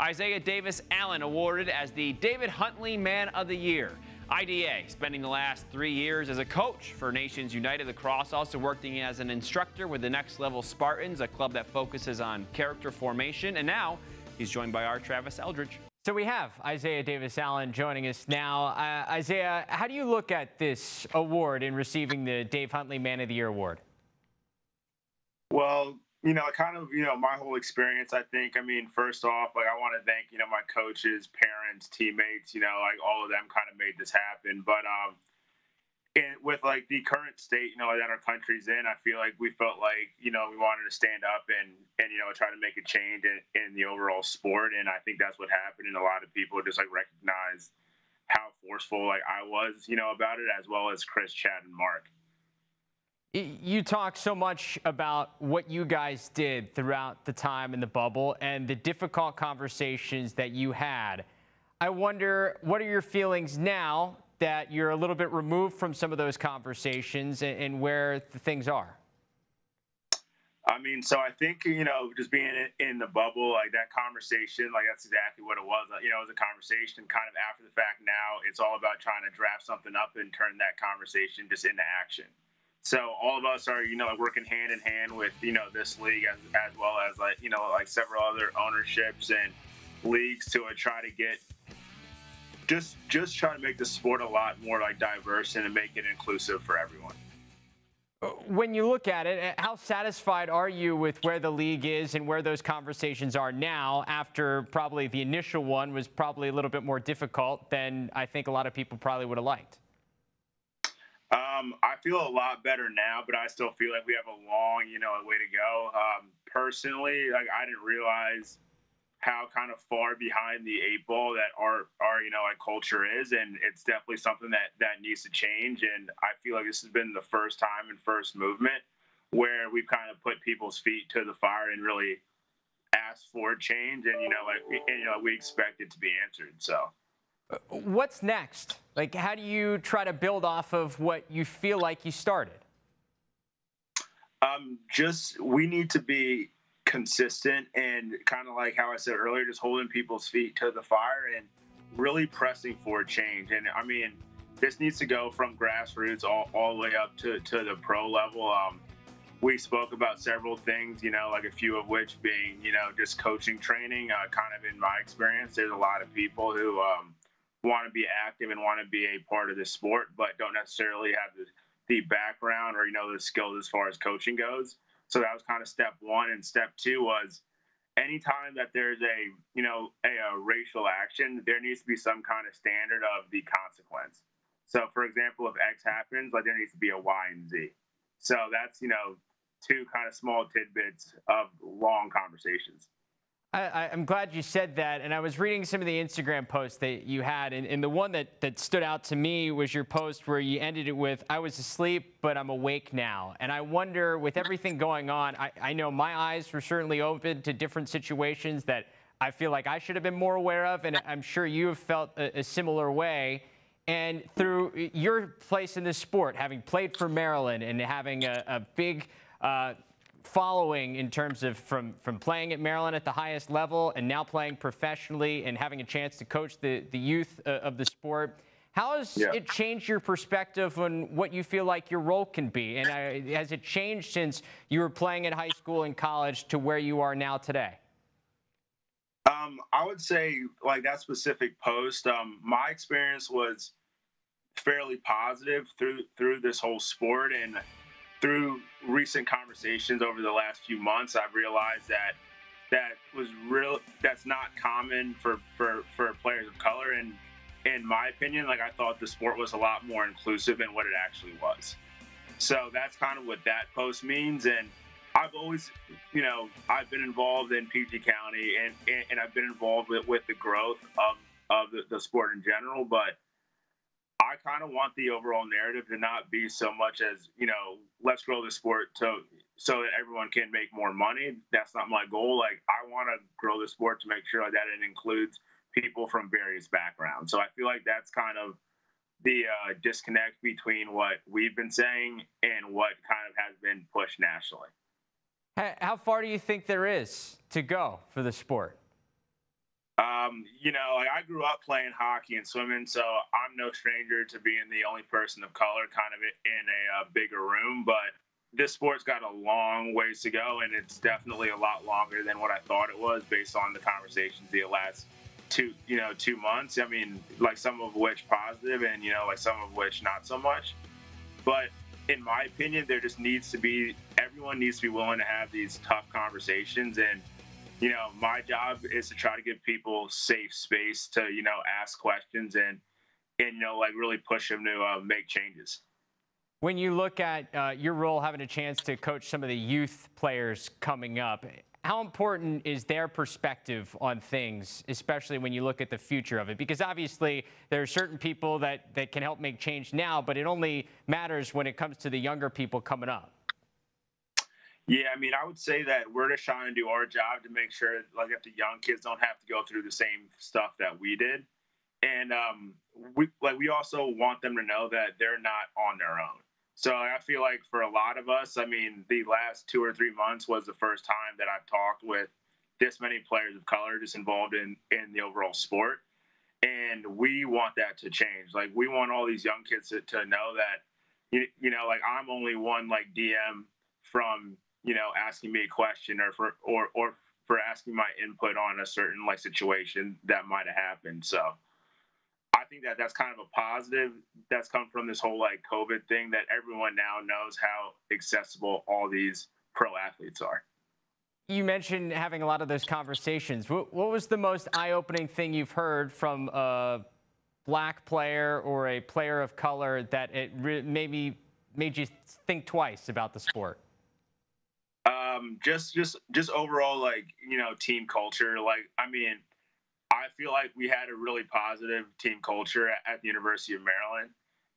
Isaiah Davis Allen awarded as the David Huntley Man of the Year. IDA spending the last 3 years as a coach for Nations United Lacrosse, also working as an instructor with the Next Level Spartans, a club that focuses on character formation. And now he's joined by our Travis Eldridge. So we have Isaiah Davis Allen joining us now. Isaiah, how do you look at this award in receiving the Dave Huntley Man of the Year award? Well, my whole experience, I think, first off, I want to thank, my coaches, parents, teammates, all of them kind of made this happen. But with the current state, that our country's in, I feel like we felt like, we wanted to stand up and try to make a change in the overall sport. And I think that's what happened. And a lot of people just recognized how forceful I was, about it, as well as Chris, Chad, and Mark. You talk so much about what you guys did throughout the time in the bubble and the difficult conversations that you had. I wonder, what are your feelings now that you're a little bit removed from some of those conversations and where the things are? So I think, just being in the bubble, that conversation, that's exactly what it was. It was a conversation kind of after the fact. Now it's all about trying to draft something up and turn that conversation just into action. So all of us are, working hand in hand with, this league as well as several other ownerships and leagues to try to get just try to make the sport a lot more diverse and to make it inclusive for everyone. When you look at it, how satisfied are you with where the league is and where those conversations are now after probably the initial one was probably a little bit more difficult than I think a lot of people probably would have liked? I feel a lot better now, but I still feel like we have a long, way to go. Personally, I didn't realize how kind of far behind the 8 ball that our culture is, and it's definitely something that needs to change. And I feel like this has been the first time and first movement where we've kind of put people's feet to the fire and really asked for change, and we expect it to be answered. So. What's next? How do you try to build off of what you feel like you started? We need to be consistent and kind of how I said earlier, just holding people's feet to the fire and really pressing for change. And this needs to go from grassroots all the way up to the pro level. We spoke about several things, a few of which being, just coaching training. Kind of in my experience, there's a lot of people who want to be active and want to be a part of the sport, but don't necessarily have the background or, the skills as far as coaching goes. So that was kind of step one. And step two was anytime that there's a racial action, there needs to be some kind of standard of the consequence. So for example, if X happens, there needs to be a Y and Z. So that's, two kind of small tidbits of long conversations. I'm glad you said that, and I was reading some of the Instagram posts that you had, and the one that stood out to me was your post where you ended it with, "I was asleep, but I'm awake now." And I wonder, with everything going on, I know my eyes were certainly open to different situations that I feel like I should have been more aware of, and I'm sure you have felt a similar way. And through your place in this sport, having played for Maryland and having a big following in terms of from playing at Maryland at the highest level and now playing professionally and having a chance to coach the youth of the sport, how has it changed your perspective on what you feel like your role can be? And has it changed since you were playing at high school and college to where you are now today? I would say that specific post, my experience was fairly positive through this whole sport, and through recent conversations over the last few months, I've realized that's not common for players of color. And in my opinion, I thought the sport was a lot more inclusive than what it actually was. So that's kind of what that post means. And I've always, I've been involved in PG County and I've been involved with the growth of the sport in general, but I kind of want the overall narrative to not be so much as, let's grow the sport so that everyone can make more money. That's not my goal. I want to grow the sport to make sure that it includes people from various backgrounds. So I feel like that's kind of the disconnect between what we've been saying and what kind of has been pushed nationally. How far do you think there is to go for the sport? You know, like I grew up playing hockey and swimming, so I'm no stranger to being the only person of color kind of in a bigger room. But this sport's got a long ways to go, and it's definitely a lot longer than what I thought it was based on the conversations the last 2 months. I mean, like some of which positive and, like some of which not so much. But in my opinion, there just needs to be, everyone needs to be willing to have these tough conversations. And my job is to try to give people safe space to, ask questions and like really push them to make changes. When you look at your role, having a chance to coach some of the youth players coming up, how important is their perspective on things, especially when you look at the future of it? Because obviously there are certain people that can help make change now, but it only matters when it comes to the younger people coming up. Yeah, I mean, I would say that we're just trying to do our job to make sure, like, if the young kids don't have to go through the same stuff that we did, and we also want them to know that they're not on their own. So I feel like for a lot of us, I mean, the last 2 or 3 months was the first time that I've talked with this many players of color just involved in the overall sport, and we want that to change. Like, we want all these young kids to know that, like I'm only one like DM from asking me a question or for asking my input on a certain like situation that might have happened. So I think that that's kind of a positive that's come from this whole like COVID thing, that everyone now knows how accessible all these pro athletes are. You mentioned having a lot of those conversations. What was the most eye-opening thing you've heard from a black player or a player of color that it maybe made you think twice about the sport? Just overall, like, team culture. Like, I mean, I feel like we had a really positive team culture at the University of Maryland,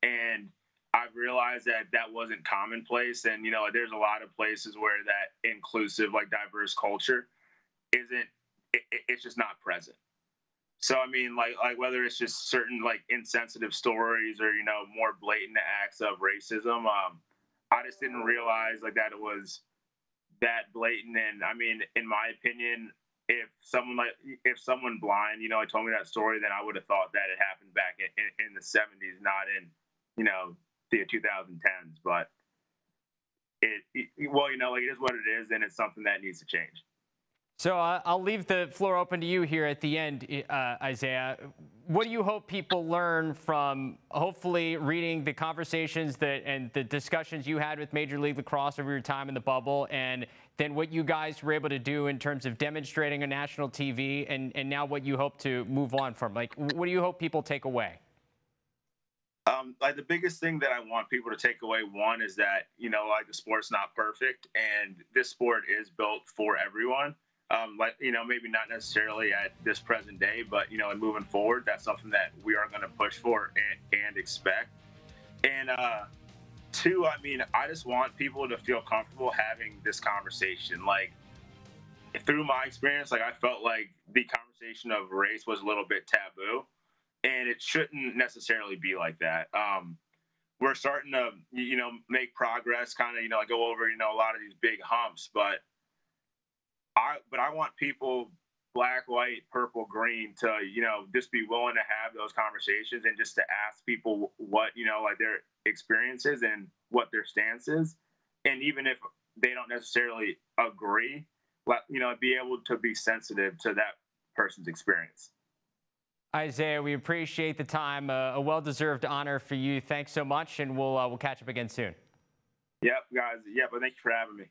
and I've realized that that wasn't commonplace. And, there's a lot of places where that inclusive, like diverse culture isn't, it's just not present. So, I mean, like whether it's just certain like insensitive stories or, more blatant acts of racism, I just didn't realize like that it was that blatant. And I mean, in my opinion, if someone blind, told me that story, then I would have thought that it happened back in the 70s, not in, the 2010s. But it is what it is, and it's something that needs to change. So I'll leave the floor open to you here at the end, Isaiah. What do you hope people learn from hopefully reading the conversations and the discussions you had with Major League Lacrosse over your time in the bubble, and then what you guys were able to do in terms of demonstrating on national TV, and now what you hope to move on from? Like, what do you hope people take away? Like the biggest thing that I want people to take away, one, is that, like the sport's not perfect, and this sport is built for everyone. Maybe not necessarily at this present day, but, and moving forward, that's something that we are going to push for and expect. And two, I mean, I just want people to feel comfortable having this conversation. Like, through my experience, like I felt like the conversation of race was a little bit taboo, and it shouldn't necessarily be like that. We're starting to, make progress, kind of, go over, a lot of these big humps, but I want people, black, white, purple, green, to, just be willing to have those conversations and just to ask people what, like their experiences and what their stance is. And even if they don't necessarily agree, be able to be sensitive to that person's experience. Isaiah, we appreciate the time. A well-deserved honor for you. Thanks so much, and we'll catch up again soon. Yep, guys. Yep, but thank you for having me.